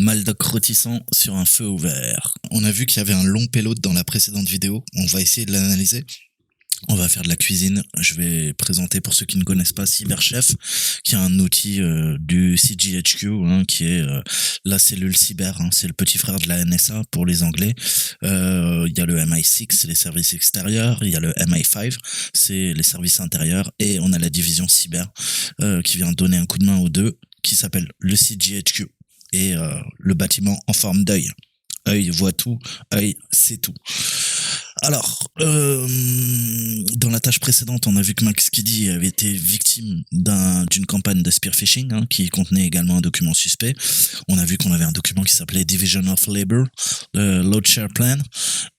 Maldoc rôtissant sur un feu ouvert. On a vu qu'il y avait un long payload dans la précédente vidéo. On va essayer de l'analyser. On va faire de la cuisine. Je vais présenter pour ceux qui ne connaissent pas Cyberchef, qui est un outil du CGHQ, qui est la cellule cyber. C'est le petit frère de la NSA pour les Anglais. Il y a le MI6, c'est les services extérieurs. Il y a le MI5, c'est les services intérieurs. Et on a la division cyber qui vient donner un coup de main aux deux, qui s'appelle le CGHQ. Et le bâtiment en forme d'œil. Œil voit tout, œil sait tout. Alors, dans la tâche précédente, on a vu que Max Kiddy avait été victime d'une campagne de spear phishing qui contenait également un document suspect. On a vu qu'on avait un document qui s'appelait Division of Labor, Load Share Plan,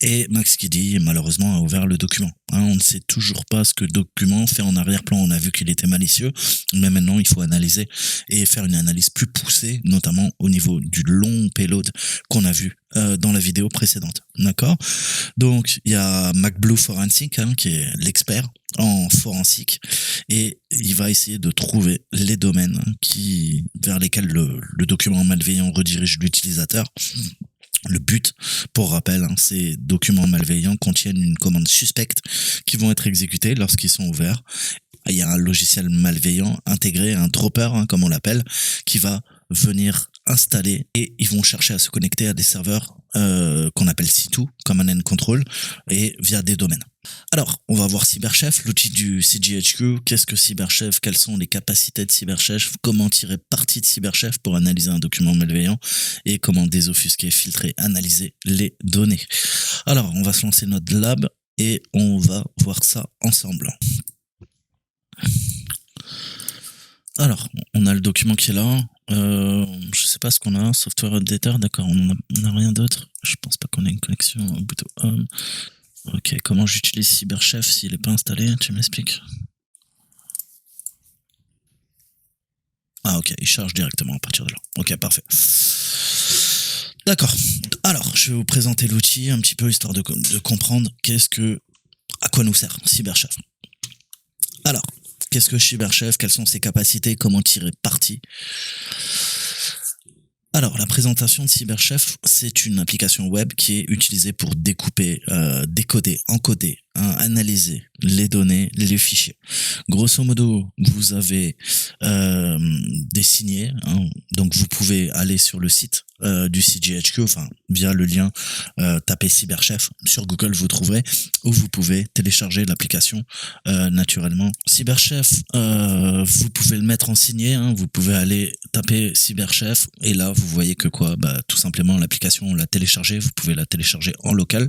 et Max Kiddy, malheureusement, a ouvert le document. On ne sait toujours pas ce que le document fait en arrière-plan. On a vu qu'il était malicieux, mais maintenant, il faut analyser et faire une analyse plus poussée, notamment au niveau du long payload qu'on a vu dans la vidéo précédente. D'accord? Donc, il y a MacBlue Forensic, qui est l'expert en forensique, et il va essayer de trouver les domaines vers lesquels le document malveillant redirige l'utilisateur. Le but, pour rappel, ces documents malveillants contiennent une commande suspecte qui vont être exécutées lorsqu'ils sont ouverts. Il y a un logiciel malveillant intégré, un dropper, comme on l'appelle, qui va venir installer, et ils vont chercher à se connecter à des serveurs qu'on appelle C2, Command and Control, et via des domaines. Alors, on va voir Cyberchef, l'outil du CGHQ. Qu'est-ce que Cyberchef? Quelles sont les capacités de Cyberchef? Comment tirer parti de Cyberchef pour analyser un document malveillant? Et comment désobfusquer, filtrer, analyser les données? Alors, on va se lancer notre lab et on va voir ça ensemble. Alors, on a le document qui est là. Je sais pas ce qu'on a. Software updater, d'accord. On n'a rien d'autre. Je pense pas qu'on ait une connexion au bouton home. Ok, comment j'utilise Cyberchef s'il n'est pas installé? Tu m'expliques? Ah ok, il charge directement à partir de là. Ok, parfait. D'accord. Alors, je vais vous présenter l'outil un petit peu histoire de comprendre à quoi nous sert Cyberchef. Alors, qu'est-ce que Cyberchef? Quelles sont ses capacités? Comment tirer parti? Alors, la présentation de Cyberchef, c'est une application web qui est utilisée pour découper, décoder, encoder, analyser les données, les fichiers. Grosso modo, vous avez des signés, donc vous pouvez aller sur le site du CGHQ, enfin via le lien tapez Cyberchef sur Google, vous trouverez, où vous pouvez télécharger l'application naturellement. Cyberchef, vous pouvez le mettre en signé, vous pouvez aller taper Cyberchef et là vous voyez que tout simplement l'application on l'a téléchargée, vous pouvez la télécharger en local.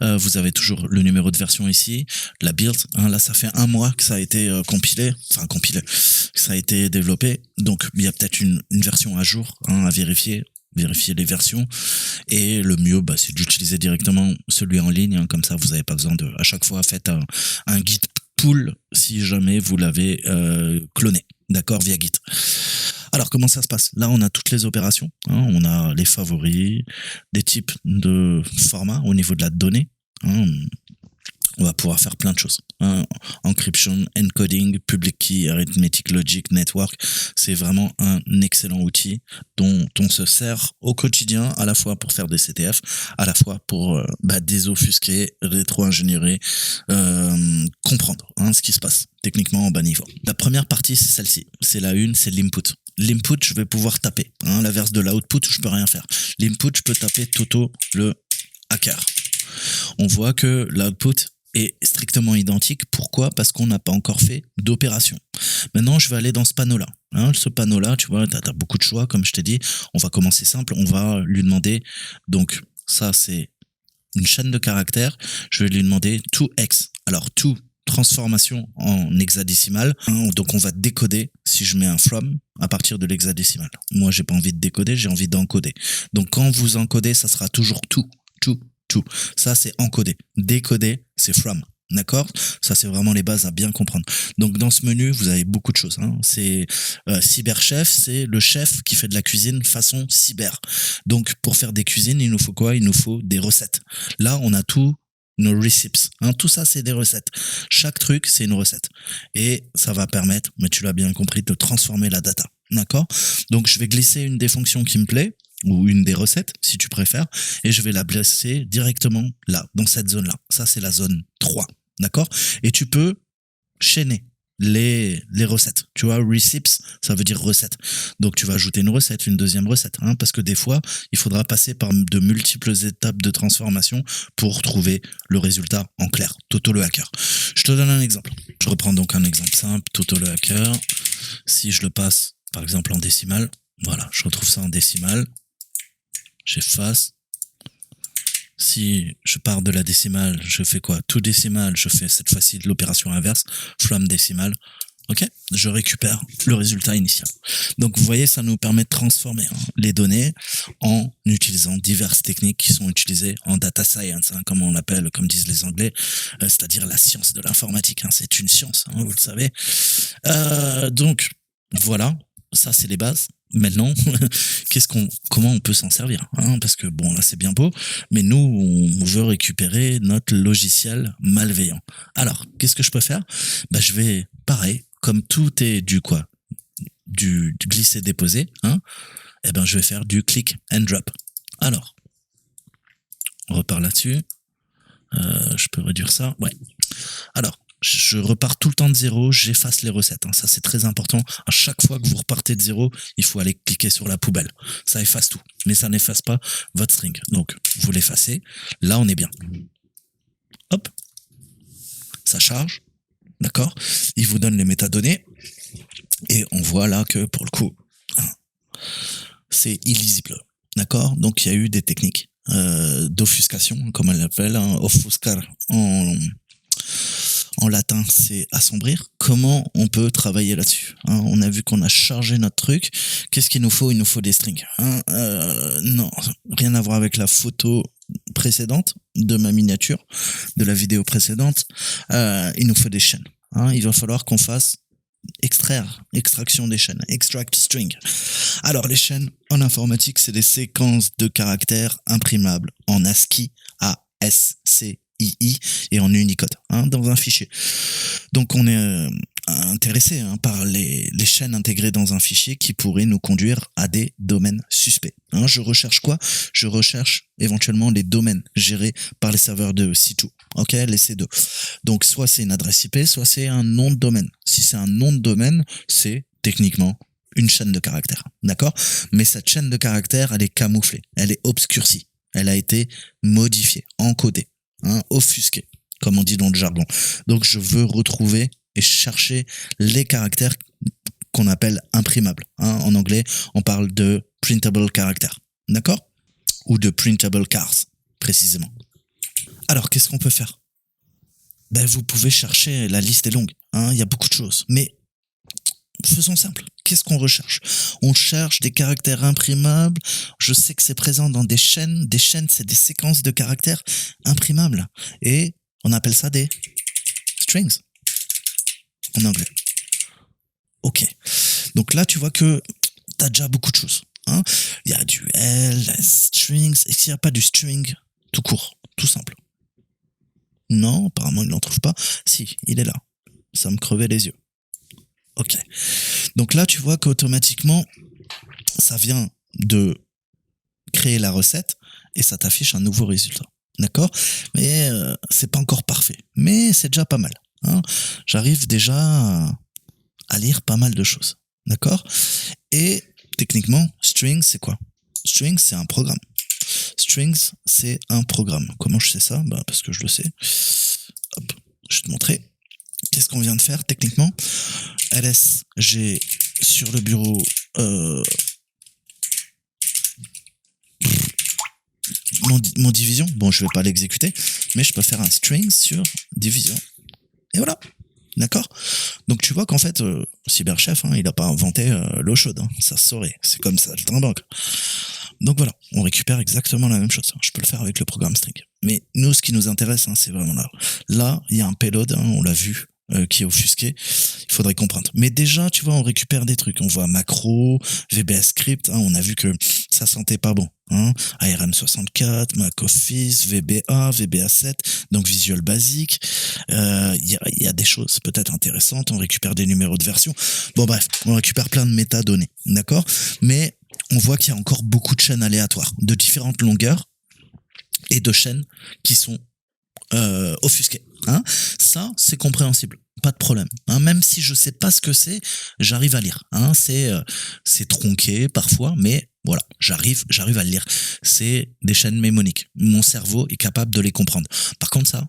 Vous avez toujours le numéro de version ici, la build, là ça fait 1 mois que ça a été compilé, que ça a été développé, donc il y a peut-être une version à jour à vérifier les versions, et le mieux c'est d'utiliser directement celui en ligne, comme ça vous n'avez pas besoin à chaque fois faites un git pull si jamais vous l'avez cloné, d'accord, via Git. Alors, comment ça se passe? Là, on a toutes les opérations. On a les favoris, des types de formats au niveau de la donnée. On va pouvoir faire plein de choses. Encryption, encoding, public key, arithmetic logic, network. C'est vraiment un excellent outil dont on se sert au quotidien, à la fois pour faire des CTF, à la fois pour désobfusquer, rétro-ingénierer, comprendre ce qui se passe techniquement en bas niveau. La première partie, c'est celle-ci. C'est la une, c'est l'input. L'input, je vais pouvoir taper. L'inverse de l'output, je peux rien faire. L'input, je peux taper Toto le hacker. On voit que l'output est strictement identique. Pourquoi? Parce qu'on n'a pas encore fait d'opération. Maintenant, je vais aller dans ce panneau-là. Ce panneau-là, tu vois, tu as beaucoup de choix, comme je t'ai dit. On va commencer simple. On va lui demander, donc ça, c'est une chaîne de caractères. Je vais lui demander 2x. Alors, 2, transformation en hexadécimal. Donc, on va décoder si je mets un from à partir de l'hexadécimal. Moi, j'ai pas envie de décoder, j'ai envie d'encoder. Donc, quand vous encodez, ça sera toujours 2. Ça, c'est encodé. Décoder, c'est from. D'accord? Ça, c'est vraiment les bases à bien comprendre. Donc, dans ce menu, vous avez beaucoup de choses. C'est Cyberchef, c'est le chef qui fait de la cuisine façon cyber. Donc, pour faire des cuisines, il nous faut quoi? Il nous faut des recettes. Là, on a tout nos receipts. Tout ça, c'est des recettes. Chaque truc, c'est une recette. Et ça va permettre, mais tu l'as bien compris, de transformer la data. D'accord? Donc, je vais glisser une des fonctions qui me plaît. ou une des recettes, si tu préfères, et je vais la placer directement là, dans cette zone-là. Ça, c'est la zone 3, d'accord? Et tu peux chaîner les recettes. Tu vois, receipts, ça veut dire recette. Donc, tu vas ajouter une recette, une deuxième recette, hein, parce que des fois, il faudra passer par de multiples étapes de transformation pour trouver le résultat en clair. Toto le hacker. Je te donne un exemple. Je reprends donc un exemple simple. Toto le hacker. Si je le passe, par exemple, en décimale, voilà, je retrouve ça en décimale. J'efface. Si je pars de la décimale, je fais quoi? Tout décimal, je fais cette fois-ci de l'opération inverse, flamme décimale. Ok? Je récupère le résultat initial. Donc, vous voyez, ça nous permet de transformer les données en utilisant diverses techniques qui sont utilisées en data science, comme on l'appelle, comme disent les Anglais, c'est-à-dire la science de l'informatique. C'est une science, vous le savez. Donc, voilà, ça c'est les bases. Maintenant, comment on peut s'en servir, parce que bon, là c'est bien beau, mais nous on veut récupérer notre logiciel malveillant. Alors, qu'est-ce que je peux faire? Je vais, pareil, comme tout est du glisser-déposer, je vais faire du click and drop. Alors, on repart là-dessus. Je peux réduire ça, ouais. Alors, je repars tout le temps de zéro, j'efface les recettes. Ça, c'est très important. À chaque fois que vous repartez de zéro, il faut aller cliquer sur la poubelle. Ça efface tout, mais ça n'efface pas votre string. Donc, vous l'effacez. Là, on est bien. Hop. Ça charge. D'accord? Il vous donne les métadonnées. Et on voit là que, pour le coup, c'est illisible. D'accord? Donc, il y a eu des techniques d'offuscation, comme elle l'appelle, offuscar en latin, c'est assombrir. Comment on peut travailler là-dessus? On a vu qu'on a chargé notre truc. Qu'est-ce qu'il nous faut? Il nous faut des strings. Non, rien à voir avec la photo précédente de ma miniature, de la vidéo précédente. Il nous faut des chaînes. Il va falloir qu'on fasse extraction des chaînes, extract string. Alors, les chaînes en informatique, c'est des séquences de caractères imprimables en ASCII, ASCII, et en Unicode, dans un fichier. Donc on est intéressé par les chaînes intégrées dans un fichier qui pourraient nous conduire à des domaines suspects. Je recherche quoi? Je recherche éventuellement les domaines gérés par les serveurs de C2, ok, les C2. Donc soit c'est une adresse IP, soit c'est un nom de domaine. Si c'est un nom de domaine, c'est techniquement une chaîne de caractères, d'accord? Mais cette chaîne de caractères, elle est camouflée, elle est obscurcie, elle a été modifiée, encodée, offusquée, comme on dit dans le jargon. Donc je veux retrouver et chercher les caractères qu'on appelle imprimables. En anglais, on parle de printable characters, d'accord? Ou de printable cars, précisément. Alors, qu'est-ce qu'on peut faire? Vous pouvez chercher, la liste est longue, il y a beaucoup de choses, mais faisons simple. Qu'est-ce qu'on recherche? On cherche des caractères imprimables. Je sais que c'est présent dans des chaînes. Des chaînes, c'est des séquences de caractères imprimables. Et on appelle ça des strings en anglais. Ok. Donc là, tu vois que tu as déjà beaucoup de choses. Il y a du L, strings. Et s'il n'y a pas du string, tout court, tout simple. Non, apparemment, il n'en trouve pas. Si, il est là. Ça me crevait les yeux. Ok. Donc là, tu vois qu'automatiquement, ça vient de créer la recette et ça t'affiche un nouveau résultat. D'accord? Mais c'est pas encore parfait. Mais c'est déjà pas mal. J'arrive déjà à lire pas mal de choses. D'accord? Et techniquement, strings, c'est quoi? Strings, c'est un programme. Strings, c'est un programme. Comment je sais ça? Parce que je le sais. Hop, je vais te montrer. Qu'est-ce qu'on vient de faire techniquement? ls, j'ai sur le bureau mon division. Bon, je vais pas l'exécuter, mais je peux faire un string sur division. Et voilà. D'accord? Donc tu vois qu'en fait, Cyberchef, il n'a pas inventé l'eau chaude. Ça se saurait. C'est comme ça, le train banque. Donc voilà, on récupère exactement la même chose. Je peux le faire avec le programme string. Mais nous, ce qui nous intéresse, c'est vraiment là. Là, il y a un payload, on l'a vu, qui est offusqué. Il faudrait comprendre. Mais déjà, tu vois, on récupère des trucs. On voit macro, VBS script. On a vu que ça sentait pas bon. ARM64, Mac Office, VBA, VBA7, donc Visual Basic. Il y a des choses peut-être intéressantes. On récupère des numéros de version. Bon bref, on récupère plein de métadonnées. D'accord? Mais on voit qu'il y a encore beaucoup de chaînes aléatoires, de différentes longueurs et de chaînes qui sont offusquées. Hein. Ça, c'est compréhensible. Pas de problème. Hein. Même si je sais pas ce que c'est, j'arrive à lire. Hein. C'est tronqué parfois, mais voilà, j'arrive à le lire. C'est des chaînes mnémoniques. Mon cerveau est capable de les comprendre. Par contre, ça,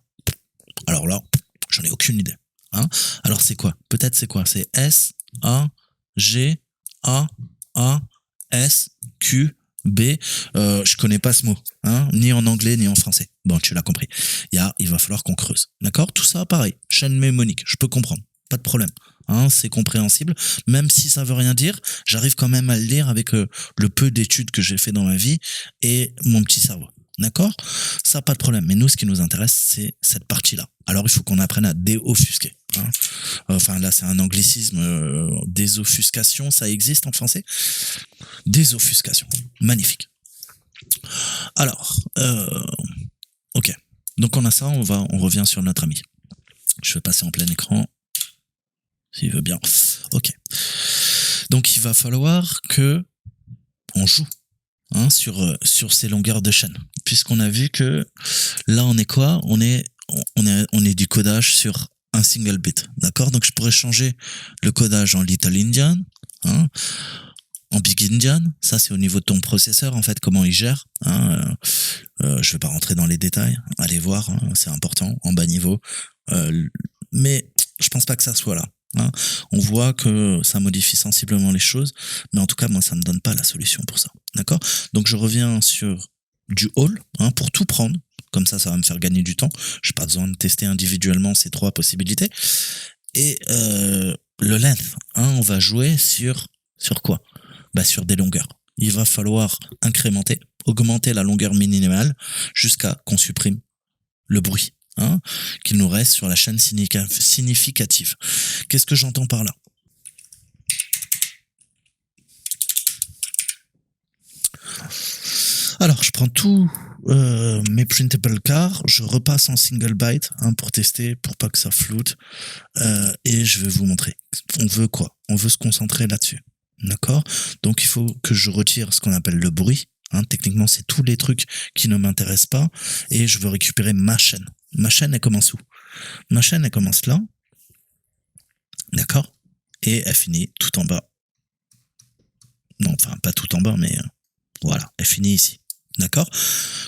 alors là, j'en ai aucune idée. Hein. Alors c'est quoi? Peut-être c'est quoi? C'est S, A, G, A, A, S, Q, B. Je connais pas ce mot, hein, ni en anglais ni en français. Bon, tu l'as compris. Il va falloir qu'on creuse. D'accord? Tout ça, pareil. Chaîne mnémonique, je peux comprendre. Pas de problème. Hein, c'est compréhensible. Même si ça veut rien dire, j'arrive quand même à le lire avec le peu d'études que j'ai fait dans ma vie et mon petit cerveau. D'accord? Ça, pas de problème. Mais nous, ce qui nous intéresse, c'est cette partie-là. Alors, il faut qu'on apprenne à déoffusquer. Hein. Enfin, là, c'est un anglicisme. Désoffuscation, ça existe en français? Désoffuscation. Magnifique. Alors, ok. Donc, on a ça. On revient sur notre ami. Je vais passer en plein écran. S'il veut bien. Ok. Donc, il va falloir que on joue. Hein, sur ces longueurs de chaîne, puisqu'on a vu que là on est quoi, on est du codage sur un single bit, d'accord. Donc je pourrais changer le codage en Little Indian, hein, en Big Indian. Ça c'est au niveau de ton processeur en fait, comment il gère. Hein, je vais pas rentrer dans les détails, allez voir, hein, c'est important en bas niveau, mais je pense pas que ça soit là. Hein. On voit que ça modifie sensiblement les choses, mais en tout cas, moi, ça me donne pas la solution pour ça. D'accord? Donc, je reviens sur du all, hein, pour tout prendre. Comme ça va me faire gagner du temps. J'ai pas besoin de tester individuellement ces trois possibilités. Et le length, hein, on va jouer sur quoi? Bah, sur des longueurs. Il va falloir incrémenter, augmenter la longueur minimale jusqu'à qu'on supprime le bruit. Hein, qu'il nous reste sur la chaîne significative. Qu'est-ce que j'entends par là? Alors, je prends tous mes printable cars, je repasse en single byte, hein, pour tester, pour pas que ça floute, et je vais vous montrer. On veut quoi? On veut se concentrer là-dessus. D'accord? Donc, il faut que je retire ce qu'on appelle le bruit. Hein, techniquement, c'est tous les trucs qui ne m'intéressent pas, et je veux récupérer ma chaîne. Ma chaîne, elle commence où? Ma chaîne, elle commence là. D'accord? Et elle finit tout en bas. Non, enfin, pas tout en bas, mais voilà, elle finit ici. D'accord?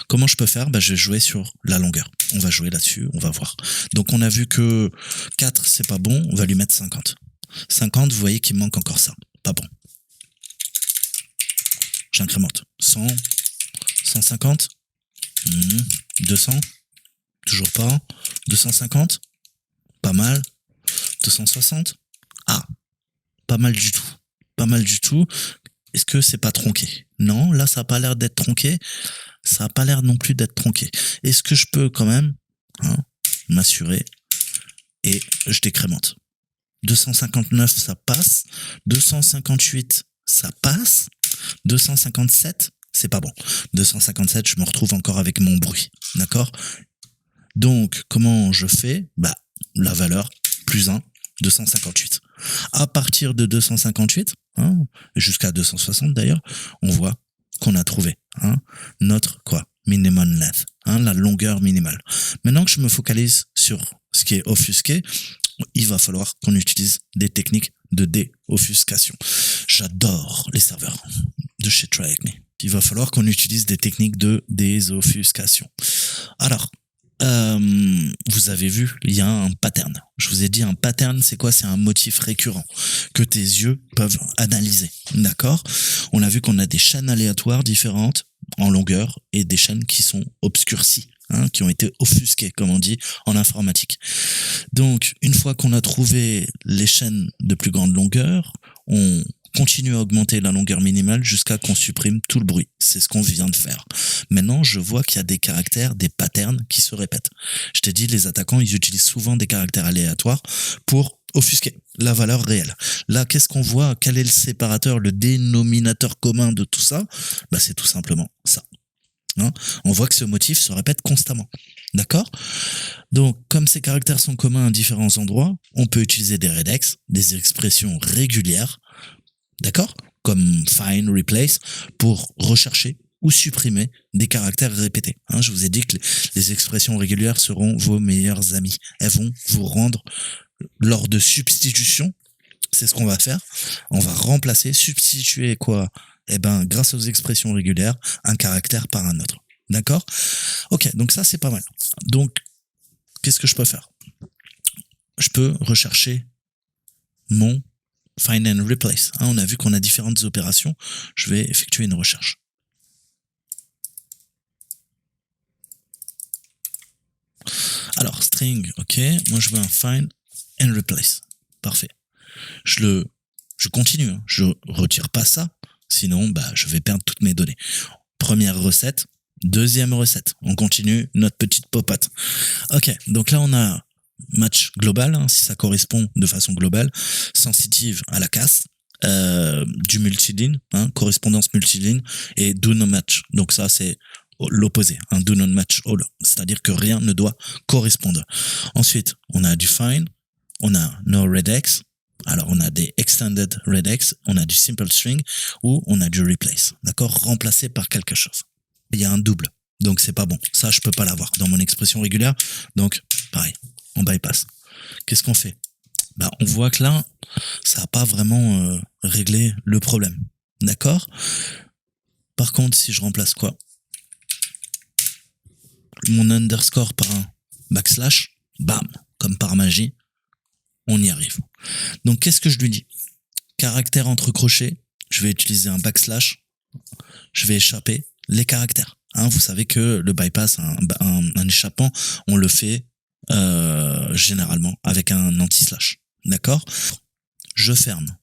Comment je peux faire? Bah, je vais jouer sur la longueur. On va jouer là-dessus, on va voir. Donc, on a vu que 4, c'est pas bon, on va lui mettre 50. 50, vous voyez qu'il manque encore ça. Pas bon. J'incrémente. 100, 150, 200. Toujours pas. 250. Pas mal. 260. Ah. Pas mal du tout. Pas mal du tout. Est-ce que c'est pas tronqué? Non, là, ça a pas l'air d'être tronqué. Ça a pas l'air non plus d'être tronqué. Est-ce que je peux quand même, hein, m'assurer et je décrémente? 259, ça passe. 258, ça passe. 257, c'est pas bon. 257, je me retrouve encore avec mon bruit. D'accord? Donc, comment je fais? Bah, la valeur, plus 1, 258. À partir de 258, hein, jusqu'à 260 d'ailleurs, on voit qu'on a trouvé, hein, notre quoi? Minimum length, hein, la longueur minimale. Maintenant que je me focalise sur ce qui est offusqué, il va falloir qu'on utilise des techniques de déoffuscation. J'adore les serveurs de chez Try Avec Me. Il va falloir qu'on utilise des techniques de désoffuscation. Alors, vous avez vu, il y a un pattern. Je vous ai dit, un pattern, c'est quoi? C'est un motif récurrent que tes yeux peuvent analyser. D'accord? On a vu qu'on a des chaînes aléatoires différentes en longueur et des chaînes qui sont obscurcies, hein, qui ont été offusquées, comme on dit en informatique. Donc, une fois qu'on a trouvé les chaînes de plus grande longueur, on continue à augmenter la longueur minimale jusqu'à qu'on supprime tout le bruit. C'est ce qu'on vient de faire. Maintenant, je vois qu'il y a des caractères, des patterns qui se répètent. Je t'ai dit, les attaquants, ils utilisent souvent des caractères aléatoires pour offusquer la valeur réelle. Là, qu'est-ce qu'on voit? Quel est le séparateur, le dénominateur commun de tout ça? Bah, c'est tout simplement ça. Hein, on voit que ce motif se répète constamment. D'accord? Donc, comme ces caractères sont communs à différents endroits, on peut utiliser des regex, des expressions régulières. D'accord? comme find, replace, pour rechercher ou supprimer des caractères répétés. Je vous ai dit que les expressions régulières seront vos meilleurs amis. Elles vont vous rendre, lors de substitution, c'est ce qu'on va faire. On va remplacer, substituer quoi? Grâce aux expressions régulières, un caractère par un autre. D'accord? Ok, donc ça c'est pas mal. Donc, qu'est-ce que je peux faire? Je peux rechercher mon find and replace. On a vu qu'on a différentes opérations. Je vais effectuer une recherche. Alors, string, ok. Moi, je veux un find and replace. Parfait. Je continue. Je retire pas ça. Sinon, je vais perdre toutes mes données. Première recette. Deuxième recette. On continue notre petite popote. Ok. Donc là, on a match global, si ça correspond de façon globale. Sensitive à la casse. Du multiligne, correspondance multiligne. Et do no match. Donc ça, c'est l'opposé, un do not match all, c'est-à-dire que rien ne doit correspondre. Ensuite, on a du find, on a no regex, alors on a des extended regex, on a du simple string ou on a du replace, d'accord, remplacé par quelque chose. Il y a un double, donc c'est pas bon. Ça, je peux pas l'avoir dans mon expression régulière, donc pareil, on bypass. Qu'est-ce qu'on fait? On voit que là, ça n'a pas vraiment réglé le problème, d'accord. Par contre, si je remplace quoi? Mon underscore par un backslash, bam, comme par magie, on y arrive. Donc, qu'est-ce que je lui dis? Caractère entre crochets, je vais utiliser un backslash, je vais échapper les caractères. Vous savez que le bypass, un échappement, on le fait généralement avec un anti-slash. D'accord? Je ferme.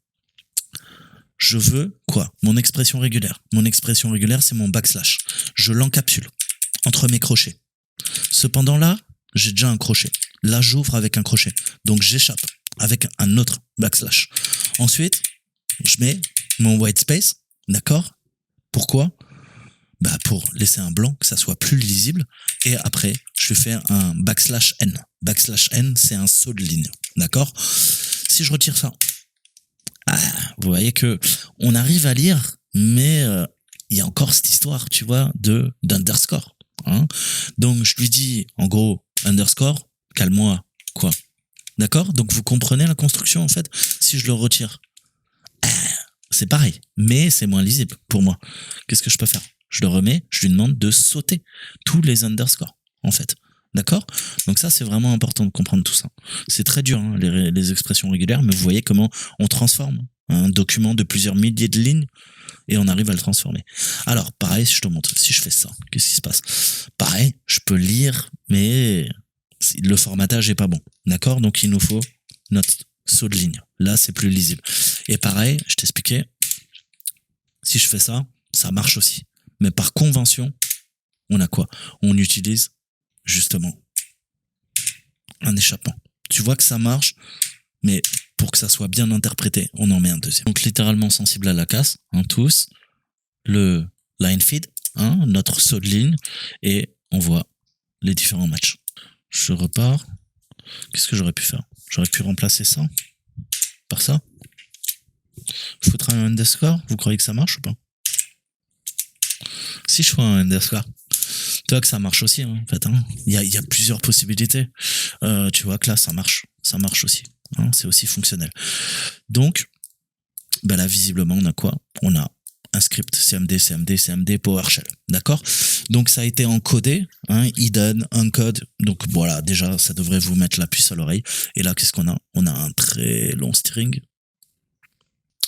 Je veux quoi? Mon expression régulière. Mon expression régulière, c'est mon backslash. Je l'encapsule entre mes crochets. Cependant là, j'ai déjà un crochet. Là, j'ouvre avec un crochet. Donc, j'échappe avec un autre backslash. Ensuite, je mets mon white space. D'accord? Pourquoi? Pour laisser un blanc, que ça soit plus lisible. Et après, je fais un backslash n. Backslash n, c'est un saut de ligne. D'accord? Si je retire ça, vous voyez que on arrive à lire, mais il y a encore cette histoire, tu vois, d'underscore. Donc, je lui dis, en gros, underscore, calme-moi, quoi. D'accord? Donc, vous comprenez la construction, en fait? Si je le retire, c'est pareil, mais c'est moins lisible pour moi. Qu'est-ce que je peux faire? Je le remets, je lui demande de sauter tous les underscores, en fait. D'accord? Donc ça, c'est vraiment important de comprendre tout ça. C'est très dur, les expressions régulières, mais vous voyez comment on transforme un document de plusieurs milliers de lignes et on arrive à le transformer. Alors, pareil, si je te montre, si je fais ça, qu'est-ce qui se passe? Pareil, je peux lire, mais le formatage est pas bon. D'accord? Donc, il nous faut notre saut de ligne. Là, c'est plus lisible. Et pareil, je t'expliquais, si je fais ça, ça marche aussi. Mais par convention, on a quoi? On utilise justement un échappement. Tu vois que ça marche, mais pour que ça soit bien interprété, on en met un deuxième. Donc littéralement sensible à la casse, tous, le line feed, notre saut de ligne, et on voit les différents matchs. Je repars. Qu'est-ce que j'aurais pu faire? J'aurais pu remplacer ça par ça. Foutre un underscore, vous croyez que ça marche ou pas? Si je fais un underscore, tu vois que ça marche aussi, en fait. Il y a plusieurs possibilités. Tu vois que là, ça marche aussi. C'est aussi fonctionnel. Donc, là, visiblement, on a quoi? On a un script CMD, PowerShell. D'accord? Donc, ça a été encodé, hidden, encode. Donc, voilà, déjà, ça devrait vous mettre la puce à l'oreille. Et là, qu'est-ce qu'on a? On a un très long string.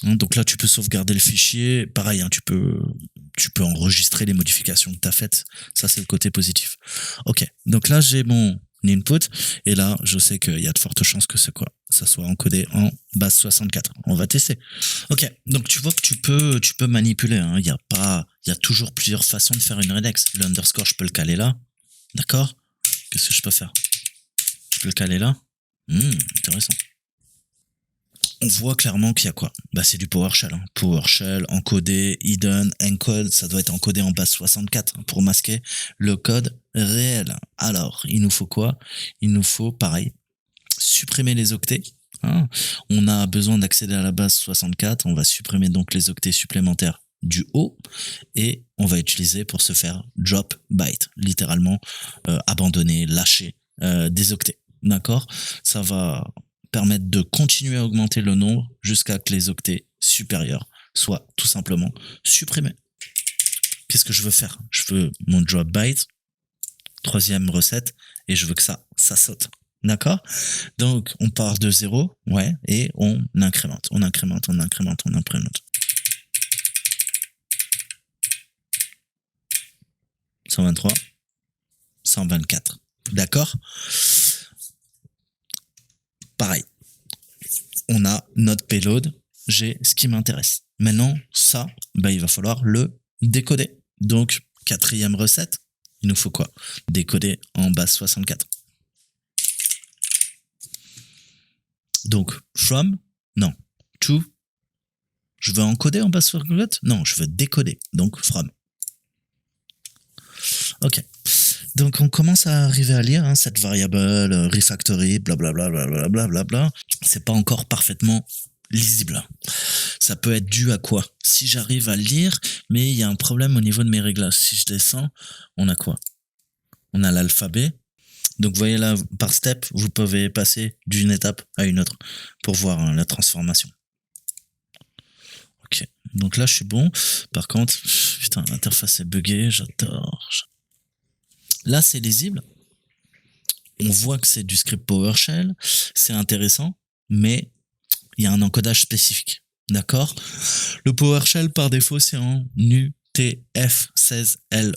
Donc là, tu peux sauvegarder le fichier. Pareil, tu peux enregistrer les modifications que tu as faites. Ça, c'est le côté positif. Ok, donc là, j'ai mon input. Et là, je sais qu'il y a de fortes chances que ça soit encodé en base 64. On va tester. Ok, donc tu vois que tu peux manipuler. Il y a toujours plusieurs façons de faire une regex. Le underscore, je peux le caler là. D'accord? Qu'est-ce que je peux faire? Je peux le caler là. Intéressant. On voit clairement qu'il y a quoi? C'est du PowerShell. PowerShell, encodé, hidden, encode, ça doit être encodé en base 64 pour masquer le code réel. Alors, il nous faut quoi? Il nous faut, pareil, supprimer les octets, Hein. On a besoin d'accéder à la base 64, on va supprimer donc les octets supplémentaires du haut et on va utiliser pour se faire drop byte, littéralement abandonner, lâcher des octets. D'accord? Ça va permettre de continuer à augmenter le nombre jusqu'à que les octets supérieurs soient tout simplement supprimés. Qu'est-ce que je veux faire? Je veux mon drop byte, troisième recette, et je veux que ça saute. D'accord? Donc, on part de 0, ouais, et on incrémente, on incrémente, on incrémente, on incrémente. 123, 124. D'accord? Pareil. On a notre payload, j'ai ce qui m'intéresse. Maintenant, ça, bah, il va falloir le décoder. Donc, quatrième recette, il nous faut quoi? Décoder en base 64. Donc, from, non. To, je veux encoder en base 64? Non, je veux décoder. Donc, from. Ok. Donc, on commence à arriver à lire cette variable, refactory, blablabla, blablabla, blablabla. C'est pas encore parfaitement lisible. Ça peut être dû à quoi? Si j'arrive à lire, mais il y a un problème au niveau de mes réglages. Si je descends, on a quoi? On a l'alphabet. Donc, vous voyez là, par step, vous pouvez passer d'une étape à une autre pour voir la transformation. Ok. Donc là, je suis bon. Par contre, putain, l'interface est buggée. J'adore. Là, c'est lisible. On voit que c'est du script PowerShell. C'est intéressant, mais il y a un encodage spécifique. D'accord? Le PowerShell, par défaut, c'est en UTF-16LE.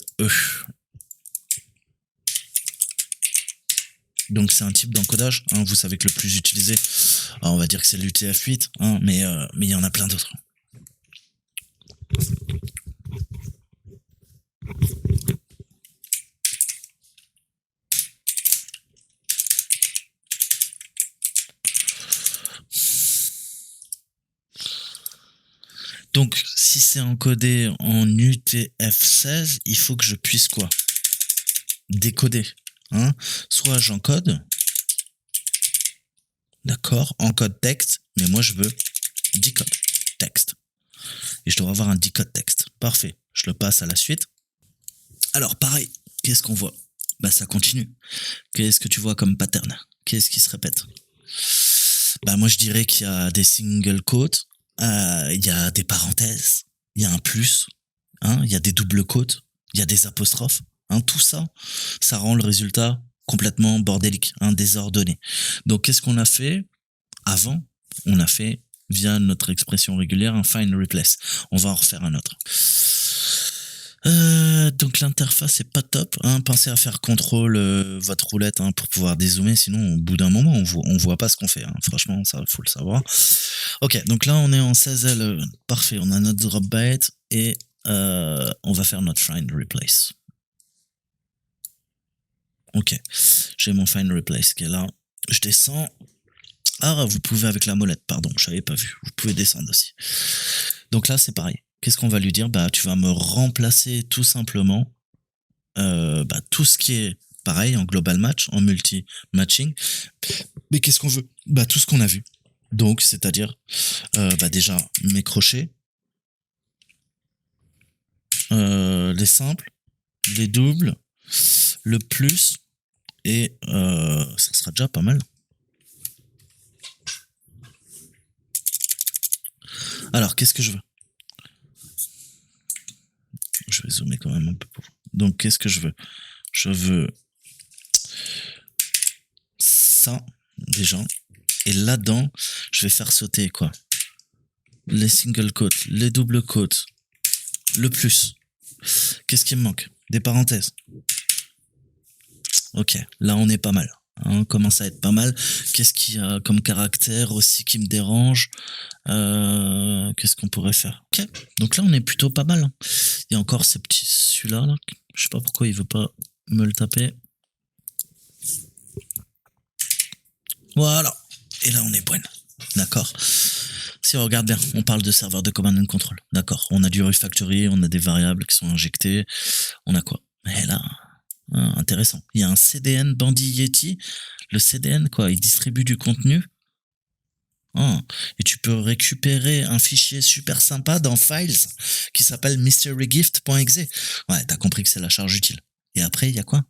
Donc, c'est un type d'encodage. Hein, vous savez que le plus utilisé, alors on va dire que c'est l'UTF-8, hein, mais il y en a plein d'autres. Donc, si c'est encodé en UTF-16, il faut que je puisse quoi? Décoder. Hein? Soit j'encode, d'accord, encode texte, mais moi je veux decode texte. Et je dois avoir un decode texte. Parfait. Je le passe à la suite. Alors, pareil, qu'est-ce qu'on voit? Bah, ça continue. Qu'est-ce que tu vois comme pattern? Qu'est-ce qui se répète? Bah, moi, je dirais qu'il y a des single quotes, il y a des parenthèses, il y a un plus, hein, il y a des doubles quotes, il y a des apostrophes, hein, tout ça, ça rend le résultat complètement bordélique, hein, désordonné. Donc, qu'est-ce qu'on a fait avant? On a fait, via notre expression régulière, un find replace. On va en refaire un autre. Donc l'interface est pas top. Hein. Pensez à faire contrôle votre roulette hein, pour pouvoir dézoomer, sinon au bout d'un moment on voit pas ce qu'on fait. Hein. Franchement, ça faut le savoir. Ok, donc là on est en 16L. Parfait, on a notre drop byte et on va faire notre find replace. Ok, j'ai mon find replace qui est là. Je descends. Ah, vous pouvez avec la molette, pardon, je n'avais pas vu. Vous pouvez descendre aussi. Donc là, c'est pareil. Qu'est-ce qu'on va lui dire? Bah, tu vas me remplacer tout simplement tout ce qui est pareil en global match, en multi-matching. Mais qu'est-ce qu'on veut? Bah, tout ce qu'on a vu. Donc, c'est-à-dire, déjà, mes crochets, les simples, les doubles, le plus, et ça sera déjà pas mal. Alors, qu'est-ce que je veux? Je vais zoomer quand même un peu pour vous. Donc, qu'est-ce que je veux? Je veux ça, déjà. Et là-dedans, je vais faire sauter quoi? Les single quotes, les doubles quotes, le plus. Qu'est-ce qui me manque? Des parenthèses. Ok, là on est pas mal. Hein, on commence à être pas mal. Qu'est-ce qu'il y a comme caractère aussi qui me dérange? Qu'est-ce qu'on pourrait faire? Ok, donc là on est plutôt pas mal. Hein. Il y a encore ces petits celui-là. Là. Je sais pas pourquoi il veut pas me le taper. Voilà. Et là on est bon. D'accord. Si on regarde bien, on parle de serveur de command and control. D'accord. On a du refactory, on a des variables qui sont injectées. On a quoi? Et là, intéressant. Il y a un CDN Bandit Yeti. Le CDN, quoi, il distribue du contenu. Ah. Et tu peux récupérer un fichier super sympa dans Files qui s'appelle mysterygift.exe. Ouais, t'as compris que c'est la charge utile. Et après, il y a quoi?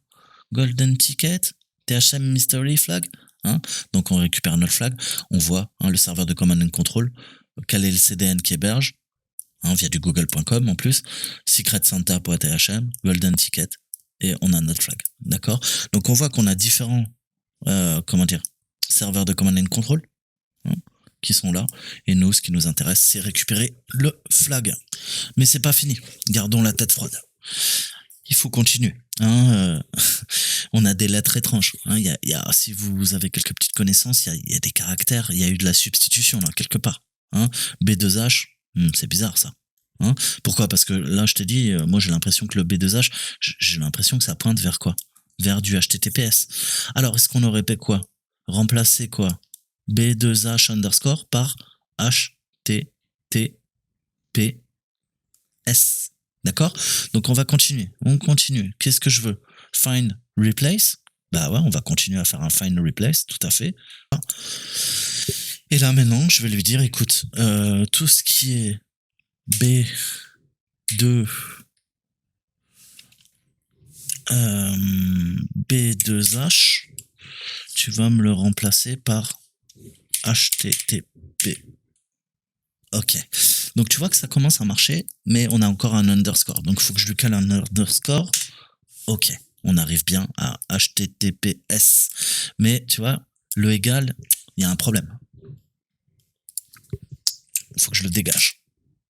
Golden Ticket, THM Mystery Flag. Hein, donc on récupère notre flag, on voit le serveur de command and control, quel est le CDN qui héberge, via du google.com en plus, secretsanta.thm, golden ticket, et on a notre flag. D'accord? Donc on voit qu'on a différents serveurs de command and control qui sont là, et nous, ce qui nous intéresse, c'est récupérer le flag. Mais c'est pas fini, gardons la tête froide. Il faut continuer. On a des lettres étranges. Si vous avez quelques petites connaissances, il y a des caractères, il y a eu de la substitution là, quelque part. B2H, c'est bizarre ça. Pourquoi? Parce que là, je t'ai dit, moi j'ai l'impression que le B2H, j'ai l'impression que ça pointe vers quoi? Vers du HTTPS. Alors, est-ce qu'on aurait fait quoi? Remplacer quoi? B2H underscore par HTTPS. D'accord? Donc on va continuer. On continue. Qu'est-ce que je veux? Find replace. Bah ouais, on va continuer à faire un find replace, tout à fait. Et là maintenant, je vais lui dire, écoute, tout ce qui est B2 B2H, tu vas me le remplacer par HTTP. Ok. Donc tu vois que ça commence à marcher, mais on a encore un underscore. Donc il faut que je lui cale un underscore. Ok. On arrive bien à HTTPS. Mais tu vois, le égal, il y a un problème. Il faut que je le dégage.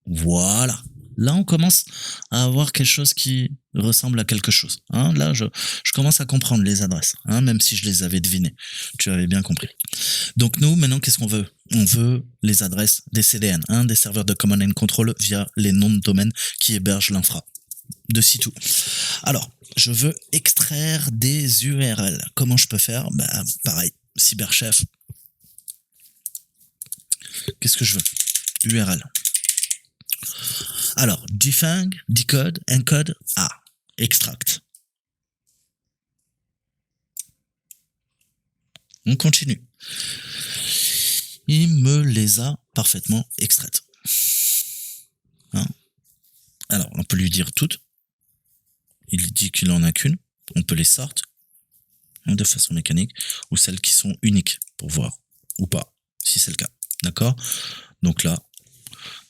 Voilà. Là, on commence à avoir quelque chose qui ressemble à quelque chose. Là, je commence à comprendre les adresses, même si je les avais devinées. Tu avais bien compris. Donc nous, maintenant, qu'est-ce qu'on veut? On veut les adresses des CDN, des serveurs de command and control via les noms de domaine qui hébergent l'infra. De C2. Alors, je veux extraire des URL. Comment je peux faire? Bah, pareil, cyberchef. Qu'est-ce que je veux? URL. Alors, defang, decode, encode, extract. On continue. Il me les a parfaitement extraites. Alors, on peut lui dire toutes. Il dit qu'il en a qu'une. On peut les sortir de façon mécanique ou celles qui sont uniques pour voir ou pas, si c'est le cas. D'accord? Donc là,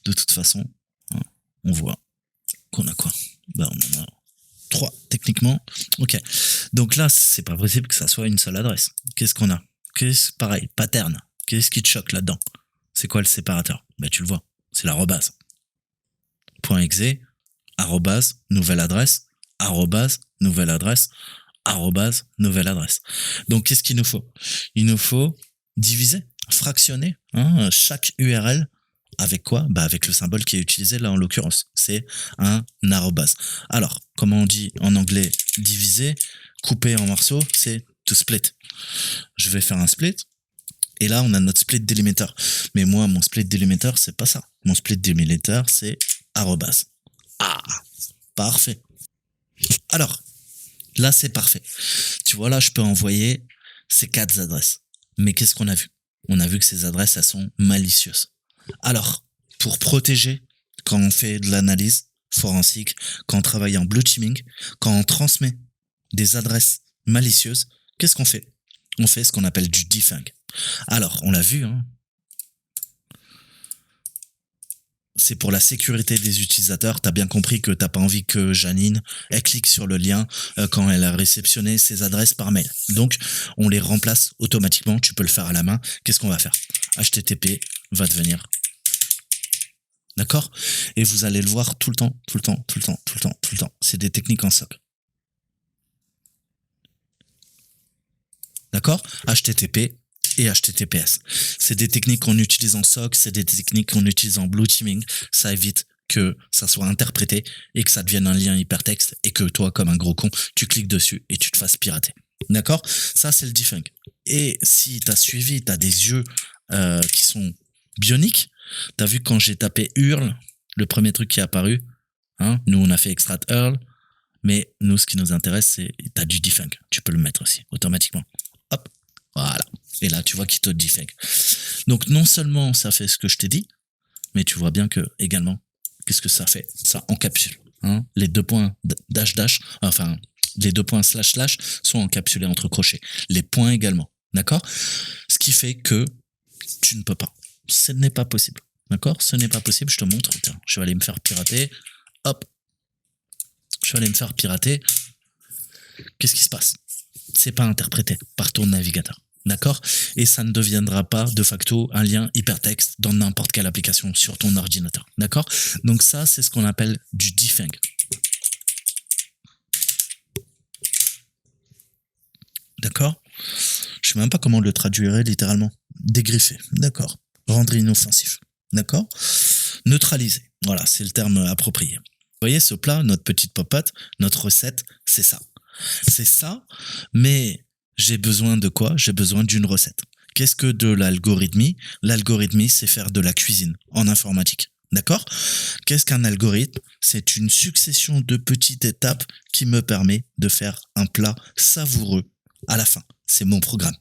de toute façon, on voit qu'on a quoi? Bah, on en a 3 techniquement. Ok. Donc là, c'est pas possible que ça soit une seule adresse. Qu'est-ce qu'on a? Pareil, pattern. Qu'est-ce qui te choque là-dedans? C'est quoi le séparateur? Bah, tu le vois. C'est l'arrobase. .exe, arrobase, nouvelle adresse, arrobase, nouvelle adresse, arrobase, nouvelle adresse. Donc, qu'est-ce qu'il nous faut? Il nous faut diviser, fractionner chaque URL. Avec quoi? Bah avec le symbole qui est utilisé là en l'occurrence. C'est un arrobase. Alors, comment on dit en anglais diviser, couper en morceaux, c'est to split. Je vais faire un split. Et là, on a notre split delimiter. Mais moi, mon split delimiter, c'est pas ça. Mon split delimiter, c'est arrobase. Parfait. Alors, là, c'est parfait. Tu vois, là, je peux envoyer ces 4 adresses. Mais qu'est-ce qu'on a vu? On a vu que ces adresses, elles sont malicieuses. Alors, pour protéger, quand on fait de l'analyse forensique, quand on travaille en blue teaming, quand on transmet des adresses malicieuses, qu'est-ce qu'on fait? On fait ce qu'on appelle du defang. Alors, on l'a vu, c'est pour la sécurité des utilisateurs. T'as bien compris que t'as pas envie que Janine, elle clique sur le lien quand elle a réceptionné ses adresses par mail. Donc, on les remplace automatiquement. Tu peux le faire à la main. Qu'est-ce qu'on va faire? HTTP va devenir. D'accord? Et vous allez le voir tout le temps. C'est des techniques en SOC. D'accord? HTTP et HTTPS. C'est des techniques qu'on utilise en SOC, c'est des techniques qu'on utilise en blue teaming. Ça évite que ça soit interprété et que ça devienne un lien hypertexte et que toi, comme un gros con, tu cliques dessus et tu te fasses pirater. D'accord? Ça, c'est le defang. Et si t'as suivi, t'as des yeux qui sont bioniques. T'as vu quand j'ai tapé URL, le premier truc qui est apparu, nous on a fait extract URL, mais nous ce qui nous intéresse c'est t'as du defang, tu peux le mettre aussi automatiquement. Hop, voilà. Et là tu vois qu'il te defang. Donc non seulement ça fait ce que je t'ai dit, mais tu vois bien que également, qu'est-ce que ça fait? Ça encapsule. Hein, les deux points dash dash, enfin les deux points slash slash sont encapsulés entre crochets. Les points également. D'accord? Ce qui fait que tu ne peux pas. Ce n'est pas possible. D'accord? Ce n'est pas possible. Je te montre. Tiens, je vais aller me faire pirater. Hop. Je vais aller me faire pirater. Qu'est-ce qui se passe? C'est pas interprété par ton navigateur. D'accord? Et ça ne deviendra pas de facto un lien hypertexte dans n'importe quelle application sur ton ordinateur. D'accord? Donc ça, c'est ce qu'on appelle du defang. D'accord? Je sais même pas comment le traduirait littéralement. Dégriffer. D'accord. Rendre inoffensif. D'accord? Neutraliser. Voilà, c'est le terme approprié. Vous voyez, ce plat, notre petite popote, notre recette, c'est ça. C'est ça, mais j'ai besoin de quoi? J'ai besoin d'une recette. Qu'est-ce que de l'algorithmie? L'algorithmie, c'est faire de la cuisine en informatique. D'accord? Qu'est-ce qu'un algorithme? C'est une succession de petites étapes qui me permet de faire un plat savoureux à la fin. C'est mon programme.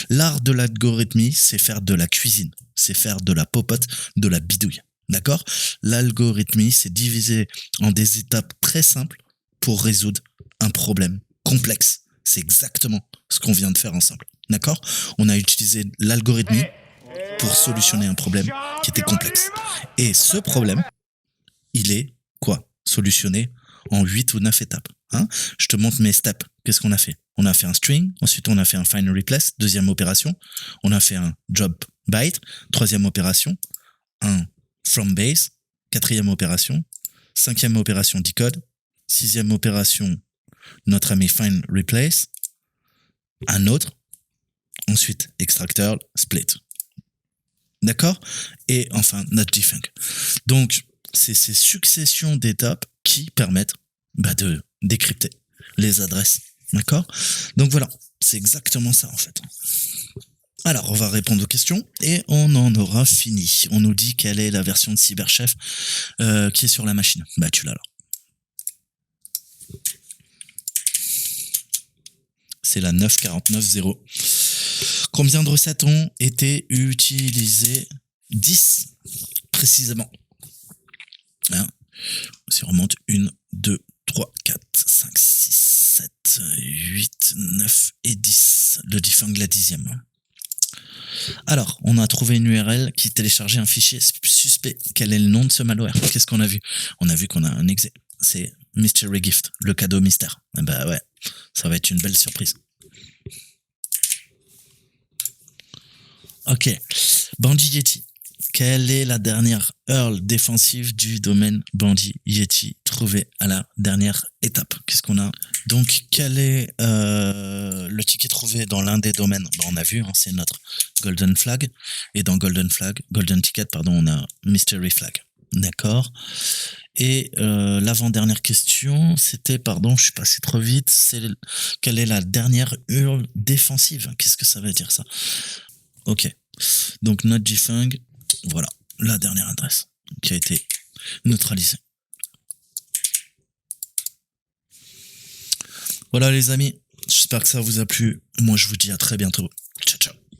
L'art de l'algorithmie, c'est faire de la cuisine. C'est faire de la popote, de la bidouille. D'accord? L'algorithmie, c'est divisé en des étapes très simples pour résoudre un problème complexe. C'est exactement ce qu'on vient de faire ensemble. D'accord? On a utilisé l'algorithmie pour solutionner un problème qui était complexe. Et ce problème, il est quoi? Solutionné en 8 ou 9 étapes. Hein? Je te montre mes steps. Qu'est-ce qu'on a fait? On a fait un string, ensuite on a fait un find and replace, deuxième opération. On a fait un drop byte, troisième opération. Un from base, quatrième opération. Cinquième opération decode. Sixième opération, notre ami find replace. Un autre. Ensuite, extracteur, split. D'accord? Et enfin, notre defang. Donc, c'est ces successions d'étapes qui permettent de décrypter les adresses. D'accord? Donc voilà, c'est exactement ça en fait. Alors, on va répondre aux questions et on en aura fini. On nous dit quelle est la version de CyberChef qui est sur la machine. Bah, tu l'as là. C'est la 9.49.0. Combien de recettes ont été utilisées? 10, précisément. Hein, si on remonte, 1, 2, 3, 4, 5, 6, 7, 8, 9 et 10. Le defang la 10e. Alors, on a trouvé une URL qui téléchargeait un fichier suspect. Quel est le nom de ce malware? Qu'est-ce qu'on a vu? On a vu qu'on a un exe. C'est Mystery Gift, le cadeau mystère. Bah ouais, ça va être une belle surprise. Ok, Bandit Yeti. Quelle est la dernière URL défensive du domaine Bandit Yeti trouvée à la dernière étape? Qu'est-ce qu'on a? Donc, quel est le ticket trouvé dans l'un des domaines? On a vu, hein, c'est notre Golden Flag. Et dans Golden Ticket, on a Mystery Flag. D'accord. Et l'avant-dernière question, c'était, je suis passé trop vite, c'est quelle est la dernière URL défensive? Qu'est-ce que ça veut dire ça? Ok. Donc, notre defang, voilà, la dernière adresse qui a été neutralisée. Voilà les amis, j'espère que ça vous a plu. Moi, je vous dis à très bientôt.